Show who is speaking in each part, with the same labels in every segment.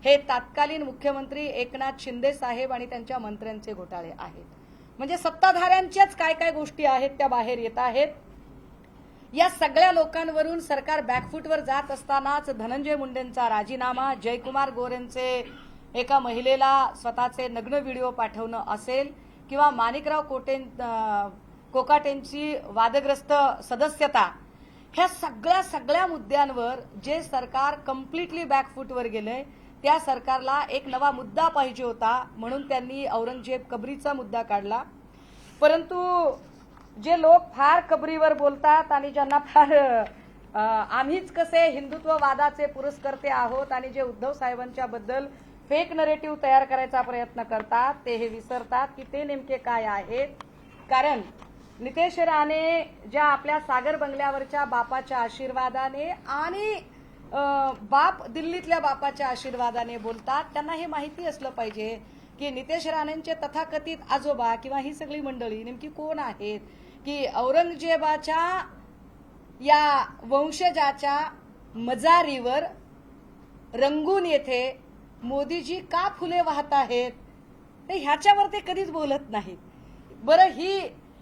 Speaker 1: हे तत्कालीन मुख्यमंत्री एकनाथ शिंदे साहेब आणि त्यांच्या मंत्र्यांचे घोटाळे आहेत। म्हणजे सत्ताधाऱ्यांच्याच काय काय गोष्टी आहेत त्या बाहेर येत आहेत। या सगळ्या लोकांवरून सरकार बॅकफूटवर जात असतानाच धनंजय मुंडेंचा राजीनामा, जयकुमार गोरेंचे एका महिलेला स्वतःचे नग्न व्हिडिओ पाठवणं असेल किंवा माणिकराव कोकाटेंची वादग्रस्त सदस्यता, ह्या सगळ्या मुद्द्यांवर जे सरकार कम्प्लिटली बॅकफूटवर गेलंय त्या सरकारला एक नवा मुद्दा पाहिजे होता, म्हणून त्यांनी औरंगजेब कबरीचा मुद्दा काढला। परंतु जे लोक फार कबरीवर बोलतात आणि ज्यांना फार आम्हीच कसे हिंदुत्ववादाचे पुरस्कर्ते आहोत आणि जे उद्धव साहेबांच्या बद्दल फेक नरेटिव्ह तयार करायचा प्रयत्न करतात, ते हे विसरतात की ते नेमके काय आहेत। कारण नितेश राणे ज्या आपल्या सागर बंगल्यावरच्या बापाच्या आशीर्वादाने आणि बाप दिल्लीतल्या बापाच्या आशीर्वादाने बोलतात, त्यांना हे माहिती असलं पाहिजे की नितेश राणेंचे तथाकथित आजोबा किंवा ही सगळी मंडळी नेमकी कोण आहेत, की औरंगजेबाच्या या वंशजाच्या मजारीवर रंगून येथे मोदीजी का फुले वाहत आहेत, ह्याच्यावर ते कधीच बोलत नाहीत। बरं,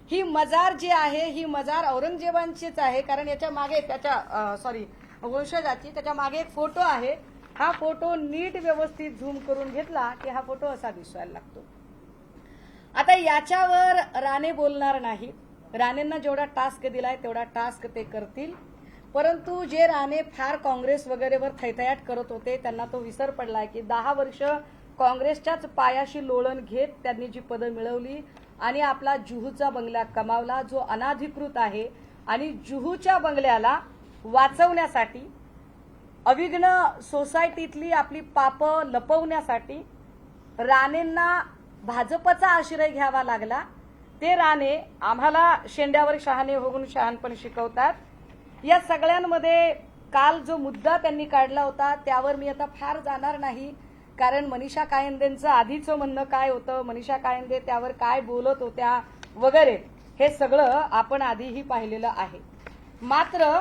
Speaker 1: ही मजार जी आहे ही मजार औरंगजेबांचीच आहे, कारण याच्या मागे त्याच्या वंशजाची त्याच्या मागे एक फोटो आहे। हा फोटो नीट व्यवस्थित झूम करून घेतला की हा फोटो असा दिसायला लागतो। आता याच्यावर राणे बोलणार नाही, राणेंना जेवढा टास्क दिलाय तेवढा टास्क ते करतील। परंतु जे राणे फार काँग्रेस वगैरेवर थैथयाट करत होते त्यांना तो विसर पडलाय की 10 वर्ष काँग्रेसच्याच पायाशी लोळण घेत त्यांनी जी पदं मिळवली आणि आपला जुहूचा बंगला कमावला जो अनाधिकृत आहे, आणि जुहूच्या बंगल्याला वाचवण्यासाठी अविघ्न सोसायटीतली आपली पाप लपवण्यासाठी राणेंना भाजपचा आश्रय घ्यावा लागला। ते राणे आम्हाला शेंड्यावर शहाणे होऊन शहाणपण शिकवतात। या सगळ्यांमध्ये काल जो मुद्दा त्यांनी काढला होता त्यावर मी आता फार जाणार नाही, कारण मनीषा कायंदेंचं आधीचं म्हणणं काय होतं, मनीषा कायंदे त्यावर काय बोलत होत्या वगैरे हे सगळं आपण आधीही पाहिलेलं आहे। मात्र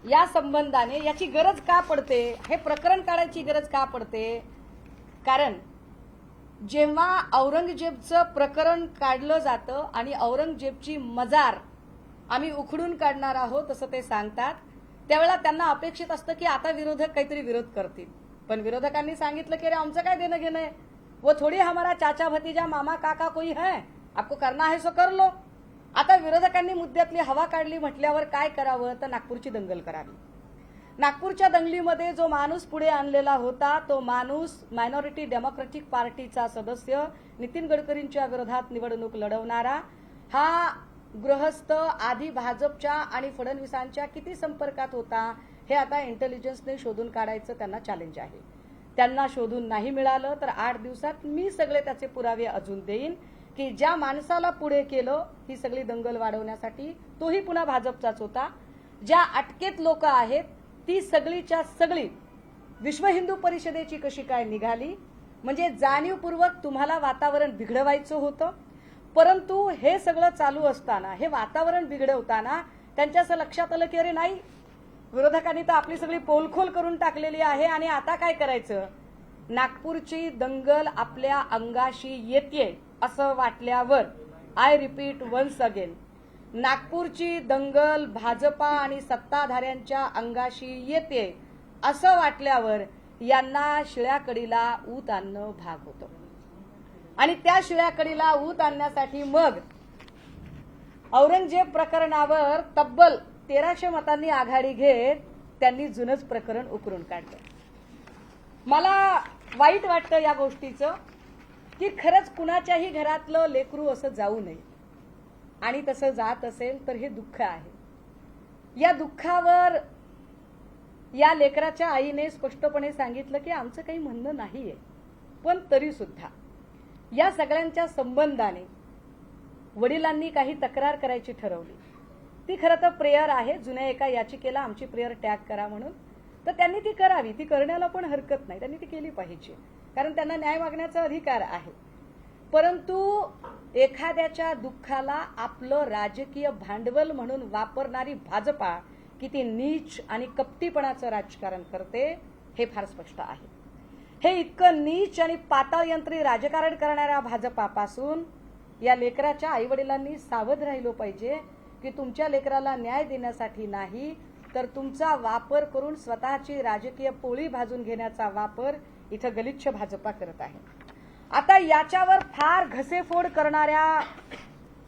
Speaker 1: या संबंधाने याची गरज का पडते, हे प्रकरण काढायची गरज का पडते, कारण जेव्हा औरंगजेबचं प्रकरण काढलं जातं आणि औरंगजेबची मजार आम्ही उखडून काढणार आहोत असं ते सांगतात, त्यावेळेला त्यांना अपेक्षित असतं की आता विरोधक काहीतरी विरोध करतील। पण विरोधकांनी सांगितलं की अरे आमचं काय देणं घेणं आहे, वो थोडी हमारा चाचा भतीजा मामा काका कोई है, आपको करना है सो कर लो। आता विरोधकांनी मुद्द्यातली हवा काढली म्हटल्यावर काय करावं, तर नागपूरची दंगल करावी। नागपूरच्या दंगलीमध्ये जो माणूस पुढे आणलेला होता तो माणूस मायनॉरिटी डेमोक्रेटिक पार्टीचा सदस्य, नितीन गडकरींच्या विरोधात निवडणूक लढवणारा, हा गृहस्थ आधी भाजपच्या आणि फडणवीसांच्या किती संपर्कात होता हे आता इंटेलिजन्सने शोधून काढायचं त्यांना चॅलेंज आहे। त्यांना शोधून नाही मिळालं तर 8 दिवसात मी सगळे त्याचे पुरावे अजून देईन की ज्या माणसाला पुढे केलं ही सगळी दंगल वाढवण्यासाठी तोही पुन्हा भाजपचाच होता। ज्या अटकेत लोक आहेत ती सगळीच्या सगळी विश्व हिंदू परिषदेची कशी काय निघाली, म्हणजे जाणीवपूर्वक तुम्हाला वातावरण बिघडवायचं होतं। परंतु हे सगळं चालू असताना, हे वातावरण बिघडवताना त्यांच्या असं लक्षात आलं की अरे नाही, विरोधकांनी तर आपली सगळी पोलखोल करून टाकलेली आहे आणि आता काय करायचं, नागपूरची दंगल आपल्या अंगाशी येते असं वाटल्यावर, आय रिपीट वन्स अगेन, नागपूरची दंगल भाजपा आणि सत्ताधाऱ्यांच्या अंगाशी येते असं वाटल्यावर यांना शिळ्याकडीला ऊत आणणं भाग होतं। आणि त्या शिळ्याकडीला ऊत आणण्यासाठी मग औरंगजेब प्रकरणावर तब्बल 1300 मतांनी आघाडी घेत त्यांनी जुनच प्रकरण उकरून काढलं। मला वाईट वाटतं या गोष्टीचं की खरंच कुणाच्याही घरातलं लेकरू असं जाऊ नये, आणि तसं जात असेल तर हे दुःख आहे। या दुःखावर या लेकराच्या आईने स्पष्टपणे सांगितलं की आमचं काही म्हणणं नाहीये, पण तरी सुद्धा या सगळ्यांच्या संबंधाने वडिलांनी काही तक्रार करायची ठरवली। ती खरं तर प्रेयर आहे, जुन्या एका याचिकेला आमची प्रेयर टॅग करा म्हणून, तर त्यांनी ती करावी, ती करण्याला पण हरकत नाही, त्यांनी ती केली पाहिजे, कारण त्यांना न्याय मागण्याचा अधिकार आहे। परंतु एखाद्याच्या दुःखाला आपलं राजकीय भांडवल म्हणून वापरणारी भाजपा किती नीच आणि कपटीपणाचं राजकारण करते हे फार स्पष्ट आहे। हे इतकं नीच आणि पाताळयंत्री राजकारण करणाऱ्या भाजपापासून या लेकराच्या आईवडिलांनी सावध राहिलो पाहिजे की तुमच्या लेकराला न्याय देण्यासाठी नाही तर तुमचा वापर करून स्वतःची राजकीय पोळी भाजून घेण्याचा वापर इथं गलिच्छ भाजपा करत आहे। आता याच्यावर फार घसेफोड करणाऱ्या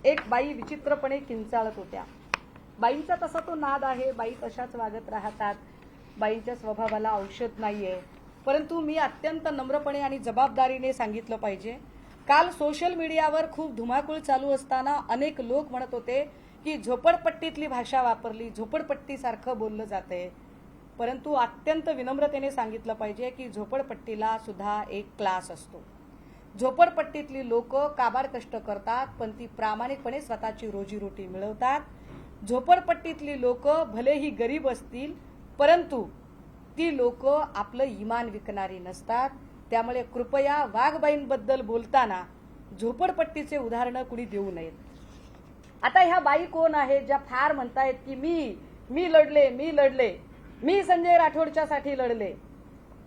Speaker 1: एक बाई विचित्रपणे किंचाळत होत्या। बाईंचा तसा तो नाद आहे, बाई तशाच वागत राहतात, बाईंच्या स्वभावाला औषध नाहीये। परंतु मी अत्यंत नम्रपणे आणि जबाबदारीने सांगितलं पाहिजे, काल सोशल मीडियावर खूप धुमाकूळ चालू असताना अनेक लोक म्हणत होते की झोपडपट्टीतली भाषा वापरली, झोपडपट्टीसारखं बोललं जातंय। परंतु अत्यंत विनम्रतेने सांगितलं पाहिजे की झोपडपट्टीला सुद्धा एक क्लास असतो। झोपडपट्टीतली लोक काबाड कष्ट करतात पण ती प्रामाणिकपणे स्वतःची रोजीरोटी मिळवतात। झोपडपट्टीतली लोक भलेही गरीब असतील परंतु ती लोक आपलं इमान विकणारी नसतात। त्यामुळे कृपया वाघबाईंबद्दल बोलताना झोपडपट्टीचे उदाहरण कुणी देऊ नयेत। आता ह्या बाई कोण आहे ज्या फार म्हणतायत की मी लढले, मी संजय राठोडच्या साठी लढले।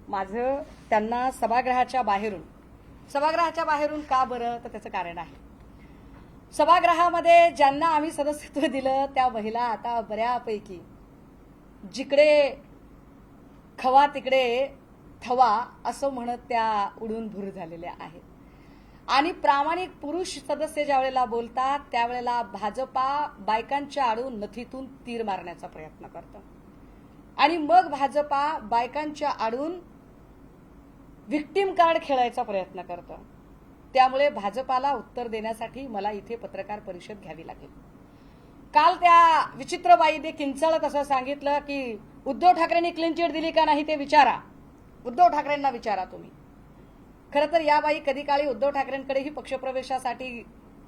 Speaker 1: माझं त्यांना सभागृहाच्या बाहेरून का बरं, तर त्याचं कारण आहे। सभागृहामध्ये ज्यांना आम्ही सदस्यत्व दिलं त्या महिला आता बऱ्यापैकी जिकडे खवा तिकडे थवा असं म्हणत त्या उडून भूर झालेल्या आहेत। आणि प्रामाणिक पुरुष सदस्य ज्या वेळेला बोलतात त्यावेळेला भाजपा बायकांच्या आडून नथीतून तीर मारण्याचा प्रयत्न करतं आणि मग भाजपा बायकांच्या आडून व्हिक्टिम कार्ड खेळायचा प्रयत्न करतं। त्यामुळे भाजपाला उत्तर देण्यासाठी मला इथे पत्रकार परिषद घ्यावी लागेल। काल त्या विचित्र बाईने किंचाळत असं सांगितलं की उद्धव ठाकरेंनी क्लीन चिट दिली का नाही ते विचारा, उद्धव ठाकरेंना विचारा तुम्ही। खरं तर या बाई कधी काळी उद्धव ठाकरेंकडेही पक्षप्रवेशासाठी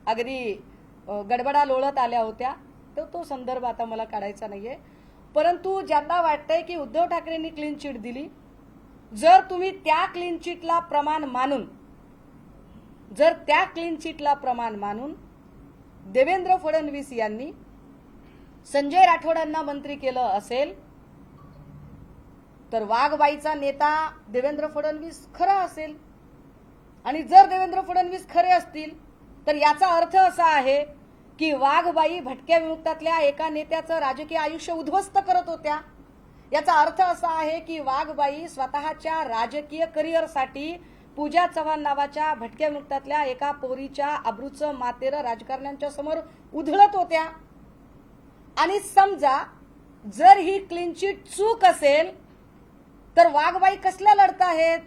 Speaker 1: अगदी गडबडा लोळत आल्या होत्या, तर तो संदर्भ आता मला काढायचा नाहीये। परंतु ज्यांना वाटतंय की उद्धव ठाकरेंनी क्लीन चिट दिली, जर तुम्ही त्या क्लीन चिटला प्रमाण मानून देवेंद्र फडणवीस यांनी संजय राठोडांना मंत्री केलं असेल तर वाघबाईचा नेता देवेंद्र फडणवीस खरा असेल। आणि जर देवेंद्र फडणवीस खरे असतील तर याचा अर्थ असा आहे की वाघबाई भटक्या विमुक्तातल्या एका नेत्याचं राजकीय आयुष्य उद्ध्वस्त करत होत्या। याचा अर्थ असा आहे की वाघबाई स्वतःच्या राजकीय करिअरसाठी पूजा चव्हाण नावाच्या भटक्या विमुक्तातल्या एका पोरीच्या अब्रूचं मातेरं राजकारण्यांच्या समोर उधळत होत्या। आणि समजा जर ही क्लीन चिट चूक असेल तर वाघबाई कसल्या लढत आहेत?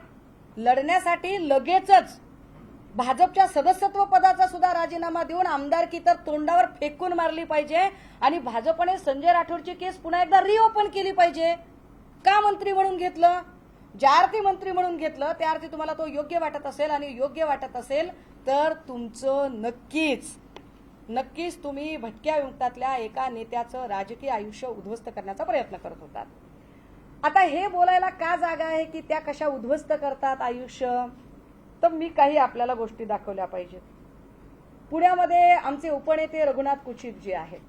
Speaker 1: लढण्यासाठी लगेचच भाजपच्या सदस्यत्व पदाचा सुद्धा राजीनामा देऊन आमदारकी तर तोंडावर फेकून मारली पाहिजे आणि भाजपने संजय राठोडची केस पुन्हा एकदा रिओपन केली पाहिजे। का मंत्री म्हणून घेतलं? ज्या अर्थी मंत्री म्हणून घेतलं त्या अर्थी तुम्हाला तो योग्य वाटत असेल आणि योग्य वाटत असेल तर तुमचं नक्कीच तुम्ही भटक्या विमुक्तातल्या एका नेत्याचं राजकीय आयुष्य उद्ध्वस्त करण्याचा प्रयत्न करत होतात। आता हे बोलायला का जागा आहे की त्या कशा उद्ध्वस्त करतात आयुष्य, तर मी काही आपल्याला गोष्टी दाखवल्या पाहिजेत। पुण्यामध्ये आमचे उपनेते रघुनाथ कुचिक जे आहेत,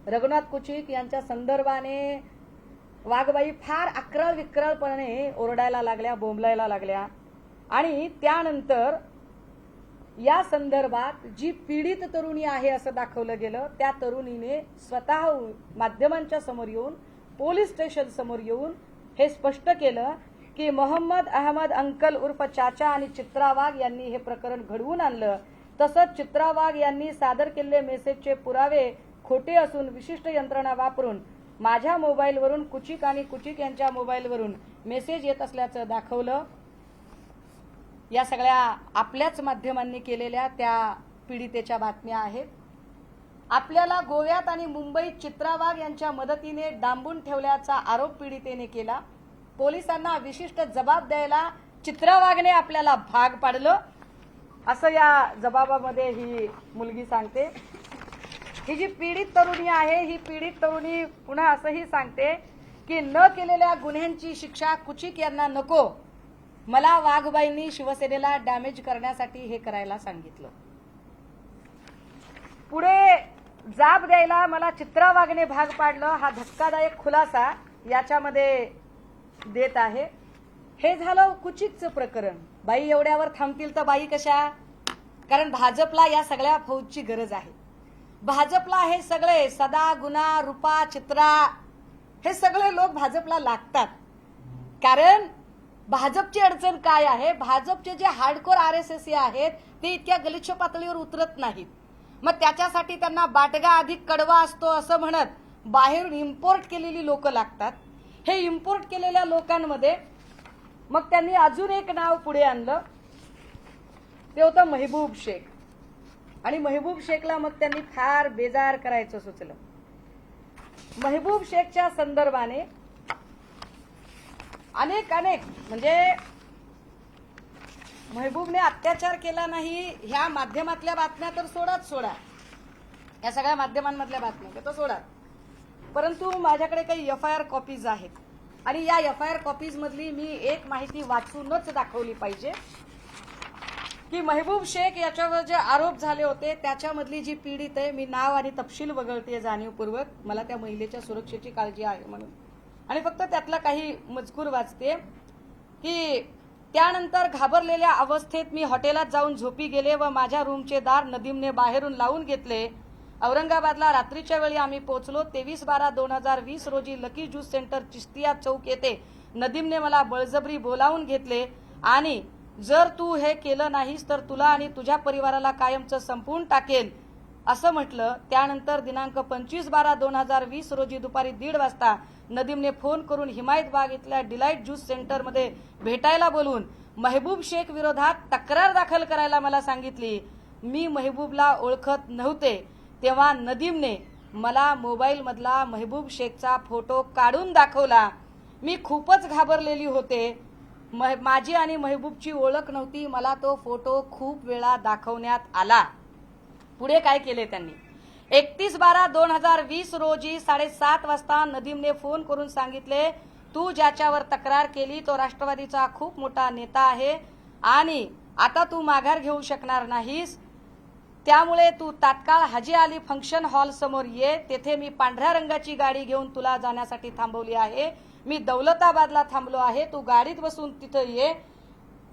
Speaker 1: रघुनाथ कुचिक यांच्या संदर्भाने वाघबाई फार अक्राळ विक्राळपणे ओरडायला लागल्या, बोंबलायला लागल्या आणि त्यानंतर या संदर्भात जी पीडित तरुणी आहे असं दाखवलं गेलं त्या तरुणीने स्वतः माध्यमांच्या समोर येऊन, पोलीस स्टेशन समोर येऊन हे स्पष्ट केलं की मोहम्मद अहमद अंकल उर्फ चाचा आणि चित्रा वाघ यांनी हे प्रकरण घडवून आणलं। तसंच चित्रा वाघ यांनी सादर केलेले मेसेजचे पुरावे खोटे असून विशिष्ट यंत्रणा वापरून माझ्या मोबाईलवरून कुचिक आणि कुचिक यांच्या मोबाईलवरून मेसेज येत असल्याचं दाखवलं। या सगळ्या आपल्याच माध्यमांनी केलेल्या त्या पीडितेच्या बातम्या आहेत। आपल्याला गोव्यात आणि मुंबईत चित्रा वाघ यांच्या मदतीने डांबून ठेवल्याचा आरोप पीडितेने केला। पोलिसांना विशिष्ट जबाब द्यायला चित्रा वाघने आपल्याला भाग पाडलं असं या जबाबामध्ये ही मुलगी सांगते। ही जी पीडित तरुणी आहे ही पीडित तरुणी पुन्हा असंही सांगते की न केलेल्या गुन्ह्यांची शिक्षा कुचिक यांना नको, मला वाघबाईंनी शिवसेनेला डॅमेज करण्यासाठी हे करायला सांगितलं। पुढे जाब द्यायला मला चित्रा वाघने भाग पाडलं हा धक्कादायक खुलासा याच्यामध्ये देत आहे। हे झालं कुचितचं प्रकरण. बाई एवढ्यावर थांबतील तर बाई कशा? कारण भाजपला या सगळ्या फौजची गरज आहे. भाजपला हे सगळे सदा, गुना, रूपा, चित्रा हे सगळे लोक भाजपला लागतात. कारण भाजपची अडचण काय आहे? भाजपचे जे हार्डकोर आरएसएस आहेत ते इतक्या गलिच्छ पातळीवर उतरत नाहीत. मग त्याच्यासाठी त्यांना बाटगा अधिक कडवा असतो असं म्हणत बाहेरून इम्पोर्ट केलेली लोक लागतात. हे इम्पोर्ट केलेल्या लोकांमध्ये मग त्यांनी अजून एक नाव पुढे आणलं, ते होतं महबूब शेख. आणि महबूब शेखला मग त्यांनी फार बेजार करायचं सुचलं. महबूब शेखच्या संदर्भाने अनेक म्हणजे महबूबने अत्याचार केला नाही ह्या माध्यमातल्या बातम्या तर सोडा, या सगळ्या माध्यमांमधल्या बातम्या तर सोडा, परंतु माझ्याकडे काही एफआयआर कॉपीज आहेत आणि या एफआयआर कॉपीज मधली मी एक माहिती वाचूनच दाखवली पाहिजे की महबूब शेख याच्यावर जे आरोप झाले होते त्याच्यामधली जी पीडित आहे, मी नाव आणि तपशील वगळते जाणीवपूर्वक, मला त्या महिलेच्या सुरक्षेची काळजी आहे म्हणून, आणि फक्त त्यातला काही मजकूर वाचते की त्यानंतर घाबरलेल्या अवस्थेत मी हॉटेलात जाऊन झोपी गेले व माझ्या रूमचे दार नदीमने बाहेरून लावून घेतले. औरंगाबादला रात्रीच्या वेळी आम्ही पोहोचलो. 23/12/2020 रोजी लकी ज्यूस सेंटर चिश्तिया चौक येथे नदीमने मला बळजबरी बोलावून घेतले आणि जर तू हे केलं नाहीस तर तुला आणि तुझ्या परिवाराला कायमचं संपवून टाकेल असं म्हटलं. त्यानंतर दिनांक 25/12/2020 रोजी दुपारी 1:30 वाजता नदीमने फोन करून हिमायत बाग इथल्या डिलाईट ज्यूस सेंटरमध्ये भेटायला बोलून महबूब शेख विरोधात तक्रार दाखल करायला मला सांगितली. मी महबूबला ओळखत नव्हते तेव्हा नदीमने मला मोबाईल मधला महबूब शेखचा फोटो काढून दाखवला. मी खूपच घाबरलेली होते. माझी आणि महबूबची ओळख नव्हती. मला तो फोटो खूप वेळा दाखवण्यात आला. पुढे काय केले त्यांनी? 31/12/2020 रोजी 7:30 वाजता नदीमने फोन करून सांगितले, तू ज्याच्यावर तक्रार केली तो राष्ट्रवादीचा खूप मोठा नेता आहे आणि आता तू माघार घेऊ शकणार नाहीस, त्यामुळे तू तात्काळ हाजी अली फंक्शन हॉल समोर ये. तेथे मी पांढऱ्या रंगाची गाडी घेऊन तुला जाण्यासाठी थांबवली आहे. मी दौलताबादला थांबलो आहे, तू गाडीत बसून तिथं ये.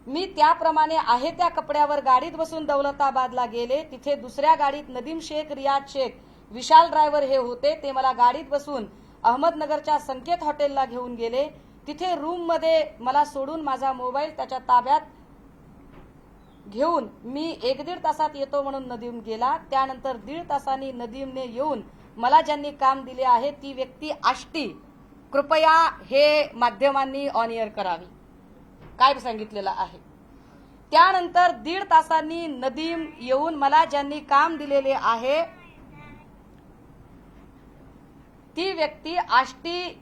Speaker 1: मी त्याप्रमाणे आहे त्या कपड्यावर गाडीत बसून दौलताबादला गेले. तिथे दुसऱ्या गाडीत नदीम शेख, रियाज शेख, विशाल ड्रायव्हर हे होते. ते मला गाडीत बसून अहमदनगरच्या संकेत हॉटेलला घेऊन गेले. तिथे रूम मध्ये मला सोडून माझा मोबाईल त्याच्या ताब्यात घेऊन मी 1-1.5 तासात येतो म्हणून नदीम गेला. त्यानंतर 1.5 तासांनी नदीमने येऊन मला ज्यांनी काम दिले आहे ती व्यक्ती आष्टी, कृपया हे माध्यमांनी ऑन एअर करावी, काय सांगितलेलं आहे. त्यानंतर 1.5 तासांनी नदीम येऊन मला ज्यांनी काम दिलेले आहे ती व्यक्ती आष्टी,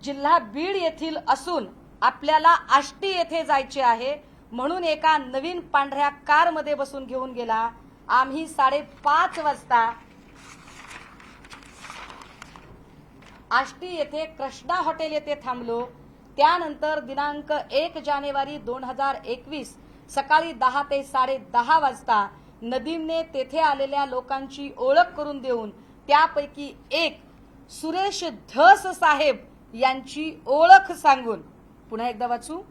Speaker 1: जिल्हा बीड येथील असून आपल्याला आष्टी येथे जायचे आहे म्हणून एका नवीन पांढऱ्या कारमध्ये बसून घेऊन गेला. आम्ही 5:30 वाजता आष्टी येथे कृष्णा हॉटेल येथे थांबलो. त्यानंतर दिनांक 1 जानेवारी 2021 सकाळी 10 ते 10:30 वाजता नदीमने तेथे आलेल्या लोकांची ओळख करून देऊन त्यापैकी एक सुरेश धस साहेब यांची ओळख सांगून, पुन्हा एकदा वाचू.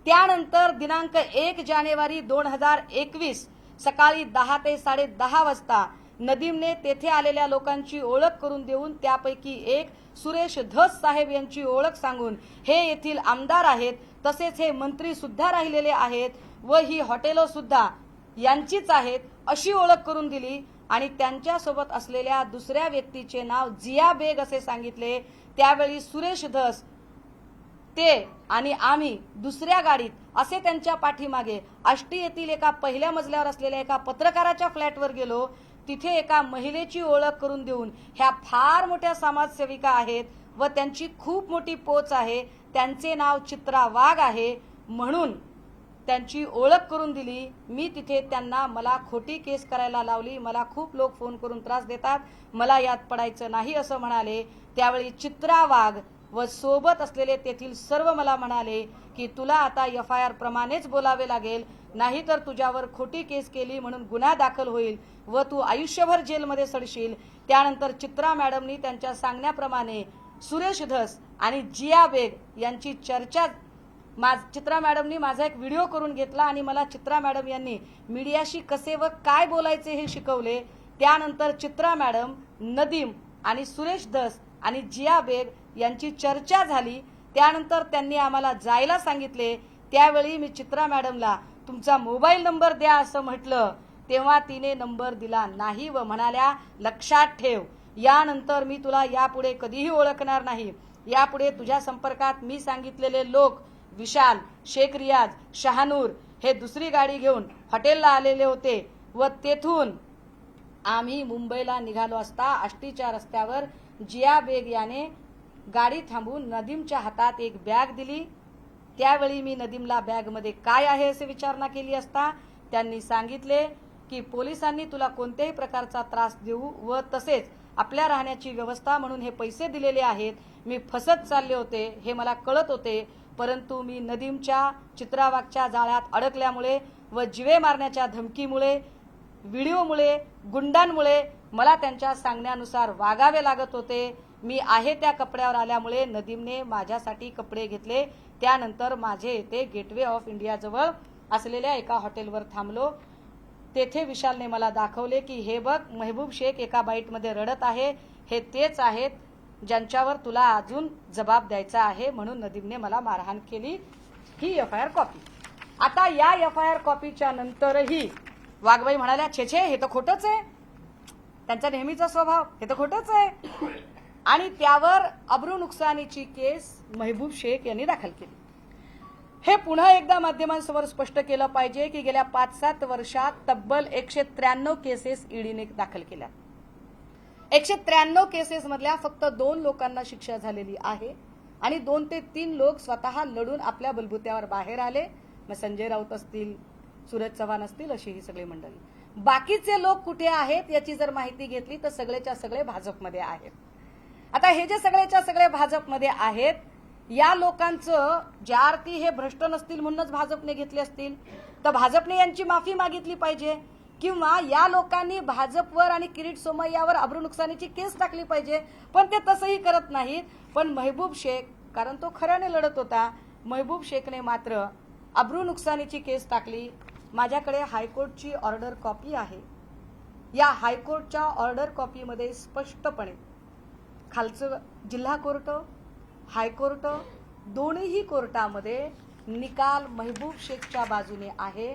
Speaker 1: त्यानंतर दिनांक 1 जानेवारी 2021 सकाळी 10 ते 10:30 वाजता नदीमने तेथे आलेल्या लोकांची ओळख करून देऊन त्यापैकी एक सुरेश धस साहेब यांची ओळख सांगून हे येथील आमदार आहेत, तसेच हे मंत्री सुद्धा राहिलेले आहेत व ही हॉटेलं सुद्धा यांचीच आहेत अशी ओळख करून दिली. आणि त्यांच्यासोबत असलेल्या दुसऱ्या व्यक्तीचे नाव जिया बेग असे सांगितले. त्यावेळी सुरेश धस, ते आणि आम्ही दुसऱ्या गाडीत असे त्यांच्या पाठीमागे आष्टी येथील एका पहिल्या मजल्यावर असलेल्या एका पत्रकाराच्या फ्लॅटवर गेलो. तिथे एका महिलेची ओळख करून देऊन ह्या फार मोठ्या समाजसेविका आहेत व त्यांची खूप मोठी पोच आहे, त्यांचे नाव चित्रा वाघ आहे म्हणून त्यांची ओळख करून दिली. मी तिथे त्यांना मला खोटी केस करायला लावली, मला खूप लोक फोन करून त्रास देतात, मला यात पडायचं नाही असं म्हणाले. त्यावेळी चित्रा वाघ व सोबत असलेले तेथील सर्व मला म्हणाले की तुला आता एफआयआर प्रमाणेच बोलावे लागेल, नाहीतर तुझ्यावर खोटी केस केली म्हणून गुन्हा दाखल होईल व तू आयुष्यभर जेलमध्ये सडशील. त्यानंतर चित्रा मॅडमनी त्यांच्या सांगण्याप्रमाणे सुरेश धस आणि जिया बेग यांची चर्चा चित्रा मॅडमनी माझा एक व्हिडिओ करून घेतला आणि मला चित्रा मॅडम यांनी मीडियाशी कसे व काय बोलायचे हे शिकवले। त्यानंतर चित्रा मॅडम, नदीम आणि सुरेश दस आणि जिया बेग यांची चर्चा झाली। त्यानंतर त्यांनी आम्हाला जायला सांगितले। त्यावेळी मी चित्रा मॅडमला तुमचा मोबाईल नंबर द्या असं म्हटलं, तेव्हा तिने नंबर दिला नाही व म्हणाल्या लक्षात ठेव, यानंतर मी तुला यापुढे कधीही ओळखणार नाही। यापुढे तुझ्या संपर्कात मी सांगितलेले लोक विशाल, शेख रियाज, शहानूर हे दुसरी गाडी घेऊन हॉटेलला आलेले होते व तेथून आम्ही मुंबईला निघालो असता आष्टीच्या रस्त्यावर जिया बेग याने गाडी थांबवून नदीमच्या हातात एक बॅग दिली। त्यावेळी मी नदीमला बॅगमध्ये काय आहे असे विचारणा केली असता त्यांनी सांगितले की पोलिसांनी तुला कोणत्याही प्रकारचा त्रास देऊ व तसेच आपल्या राहण्याची व्यवस्था म्हणून हे पैसे दिलेले आहेत। मी फसत चालले होते हे मला कळत होते, परंतु मी नदीमच्या, चित्रावागच्या जाळ्यात अडकल्यामुळे व जिवे मारण्याच्या धमकीमुळे, व्हिडिओमुळे, गुंडांमुळे मला त्यांच्या सांगण्यानुसार वागावे लागत होते। मी आहे त्या कपड्यावर आल्यामुळे नदीमने माझ्यासाठी कपडे घेतले। त्यानंतर माझे येथे गेटवे ऑफ इंडिया जवळ असलेल्या एका हॉटेलवर थांबलो। तेथे विशालने मला दाखवले की हे बघ, महबूब शेख एका बाईटमध्ये रडत आहे, हे तेच आहेत ज्यांच्यावर तुला अजून जबाब द्यायचा आहे, म्हणून नदीमने मला मारहाण केली। ही एफआयआर कॉपी। आता या एफआयआर कॉपीच्या नंतरही वाघबाई म्हणाल्या छे छे हे तर खोटच आहे, त्यांचा नेहमीचा स्वभाव, हे तर खोटच आहे, आणि त्यावर अब्रू नुकसानीची केस महबूब शेख यांनी दाखल केली। हे पुन्हा एकदा माध्यमांसमोर स्पष्ट केलं पाहिजे की गेल्या 5-7 वर्षात तब्बल 193 केसेस ईडीने दाखल केल्या। 193 केसेस मधल्या फक्त 2 लोकांना शिक्षा झालेली आहे आणि 2 ते 3 लोक स्वतः लढून आपल्या बलबुत्यावर बाहेर आले। मग संजय राऊत असतील, सूरज चव्हाण असतील, अशी ही सगळी मंडळी। बाकीचे लोक कुठे आहेत याची जर माहिती घेतली तर सगळेच्या सगळे भाजपमध्ये आहेत। आता हे जे सगळेच्या सगळे भाजपमध्ये आहेत, या लोकांचं ज्या अर्थी हे भ्रष्ट नसतील म्हणूनच भाजपने घेतले असतील, तर भाजपने यांची माफी मागितली पाहिजे किंवा या लोकांनी भाजपवर आणि किरीट सोमय्यावर अब्रू नुकसानीची केस टाकली पाहिजे, पण ते तसंही करत नाहीत। पण महबूब शेख, कारण तो खऱ्याने लढत होता, महबूब शेखने मात्र अब्रू नुकसानीची केस टाकली। माझ्याकडे हायकोर्टची ऑर्डर कॉपी आहे। या हायकोर्टच्या ऑर्डर कॉपीमध्ये स्पष्टपणे खालचं जिल्हा कोर्ट, हायकोर्ट दोन्ही कोर्टामध्ये निकाल महबूब शेखच्या बाजूने आहे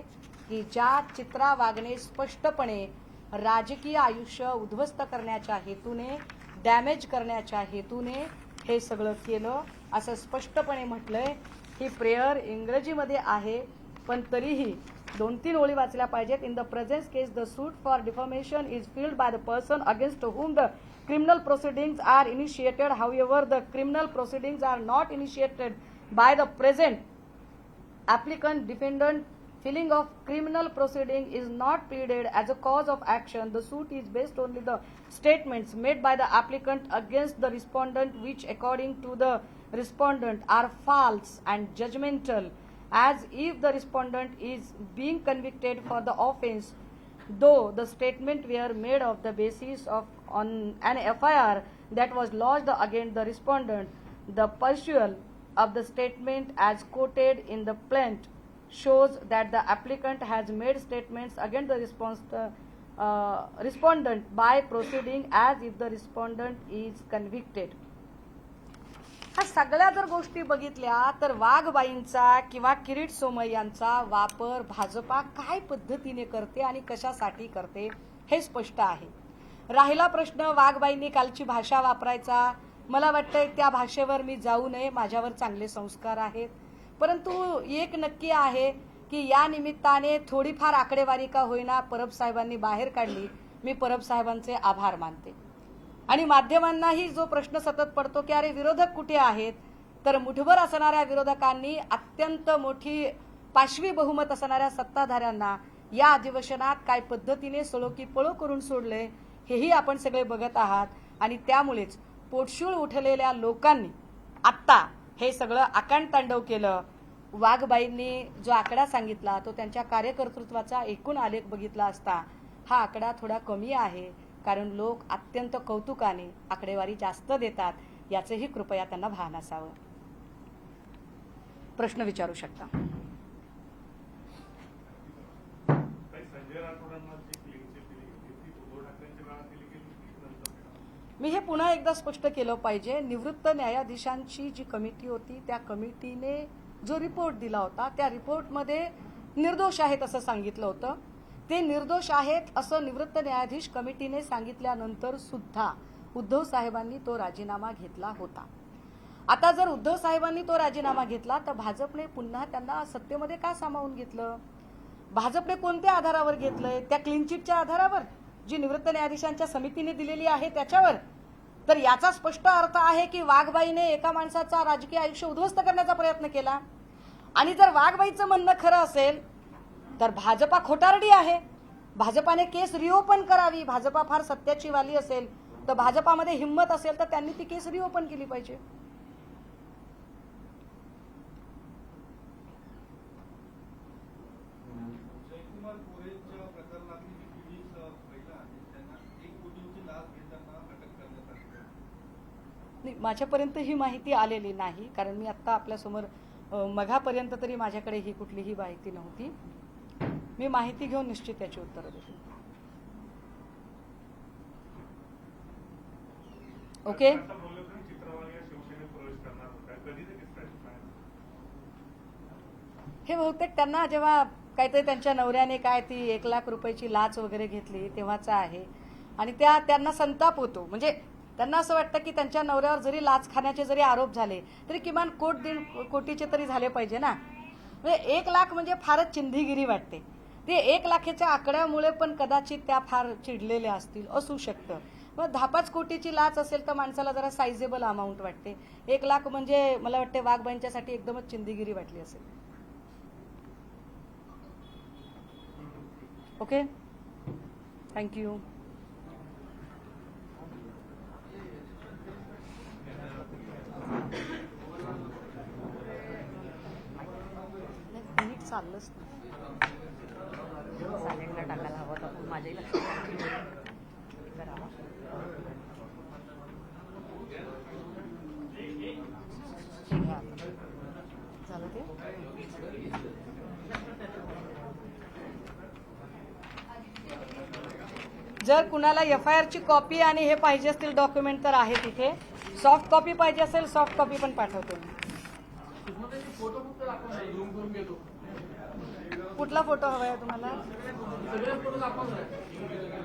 Speaker 1: की ज्या चित्रा वाघने स्पष्टपणे राजकीय आयुष्य उद्ध्वस्त करण्याच्या हेतूने, डॅमेज करण्याच्या हेतूने हे सगळं केलं असं स्पष्टपणे म्हटलंय। ही प्रेयर इंग्रजीमध्ये आहे, पण तरीही 2-3 ओळी वाचल्या पाहिजेत। In the present case the suit for deformation is filled by the person against whom the criminal proceedings are initiated. However, the criminal proceedings are not initiated by the present applicant. Defendant filing of criminal proceeding is not pleaded as a cause of action. The suit is based only the statements made by the applicant against the respondent, which according to the respondent are false and judgmental, as if the respondent is being convicted for the offence, though the statement were made of the basis of on an FIR that was lodged against the respondent. The pursuit of the statement as quoted in the plaint shows that the applicant has made statements against the respondent by proceeding as if the respondent is convicted. ह्या सगळ्या जर गोष्टी बघितल्या तर वाघबाईंचा किंवा किरीट सोमय्यांचा वापर भाजपा काय पद्धतीने करते आणि कशासाठी करते हे स्पष्ट आहे। राहिला प्रश्न वाघबाईंनी कालची भाषा वापरायचा, मला वाटतंय त्या भाषेवर मी जाऊ नये, माझ्यावर चांगले संस्कार आहेत, परंतु एक नक्की आहे की या निमित्ताने थोडीफार आकडेवारी का होईना परब साहेबांनी बाहेर काढली। मी परब साहेबांचे आभार मानते। आणि माध्यमांनाही जो प्रश्न सतत पडतो की अरे विरोधक कुठे आहेत, तर मुठभर असणाऱ्या विरोधकांनी अत्यंत मोठी पाशवी बहुमत असणाऱ्या सत्ताधाऱ्यांना या अधिवेशनात काय पद्धतीने सळो की पळो करून सोडले हेही आपण सगळे बघत आहात। आणि त्यामुळेच पोटशूळ उठलेल्या लोकांनी आत्ता हे सगळं आकांडतांडव केलं। वाघबाईंनी जो आकडा सांगितला तो त्यांच्या कार्यकर्तृत्वाचा एकूण आलेख बघितला असता हा आकडा थोडा कमी आहे, कारण लोक अत्यंत कौतुकाने आकडेवारी जास्त देतात, याचेही कृपया त्यांना भान असावं। प्रश्न विचारू शकता. मी हे पुन्हा एकदा स्पष्ट केलं पाहिजे. निवृत्त न्यायाधीशांची जी कमिटी होती त्या कमिटीने जो रिपोर्ट दिला होता त्या रिपोर्टमध्ये निर्दोष आहेत असं सांगितलं होतं. ते निर्दोष आहेत असं निवृत्त न्यायाधीश कमिटीने सांगितल्यानंतर सुद्धा उद्धव साहेबांनी तो राजीनामा घेतला होता. आता जर उद्धव साहेबांनी तो राजीनामा घेतला तर भाजपने पुन्हा त्यांना सत्तेमध्ये का सामावून घेतलं? भाजपने कोणत्या आधारावर घेतलंय? त्या क्लीन चिटच्या आधारावर जी निवृत्त न्यायाधीशांच्या समितीने दिलेली आहे त्याच्यावर? तर याचा स्पष्ट अर्थ आहे की वाघबाईने एका माणसाचा राजकीय आयुष्य उद्ध्वस्त करण्याचा प्रयत्न केला. आणि जर वाघबाईचं म्हणणं खरं असेल तर भाजपा खोटारडी आहे. भाजपाने केस रिओपन करावी. भाजपा फार सत्याची वाली असेल तर भाजपामध्ये हिंमत असेल तर त्यांनी ती केस रिओपन केली पाहिजे. माझ्यापर्यंत ही माहिती आलेली नाही, कारण मी आता आपल्यासमोर मघापर्यंत तरी माझ्याकडे ही कुठलीही माहिती नव्हती. मी माहिती घेऊन निश्चित त्याची उत्तरं देते. ओके. हे बहुतेक त्यांना जेव्हा काहीतरी त्यांच्या नवऱ्याने काय ती 1 लाख रुपयाची लाच वगैरे घेतली तेव्हाचा आहे. आणि त्यांना संताप होतो. म्हणजे त्यांना असं वाटतं की त्यांच्या नवऱ्यावर जरी लाच खाण्याचे जरी आरोप झाले तरी किमान 1.5 कोटीचे तरी झाले पाहिजे ना. म्हणजे 1 लाख म्हणजे फारच चिंधीगिरी वाटते. ते 1 लाखाच्या आकड्यामुळे पण कदाचित त्या फार चिडलेल्या असतील, असू शकतं. मग 10-5 कोटीची लाच असेल तर माणसाला जरा सायझेबल अमाऊंट वाटते. 1 लाख म्हणजे मला वाटते वाघबाईंच्यासाठी एकदमच चिंधीगिरी वाटली असेल. Okay, thank you. नीट चाललंच
Speaker 2: सायलेंटला टाकायला हवं होतं. माझ्याही लक्षात करावा.
Speaker 1: झालं ते. जर कुणाला FIR ची कॉपी आणि हे पाहिजे असतील डॉक्युमेंट तर आहे तिथे. सॉफ्ट कॉपी पाहिजे असेल सॉफ्ट कॉपी पण पाठवतो. कुठला फोटो हवाय तुम्हाला?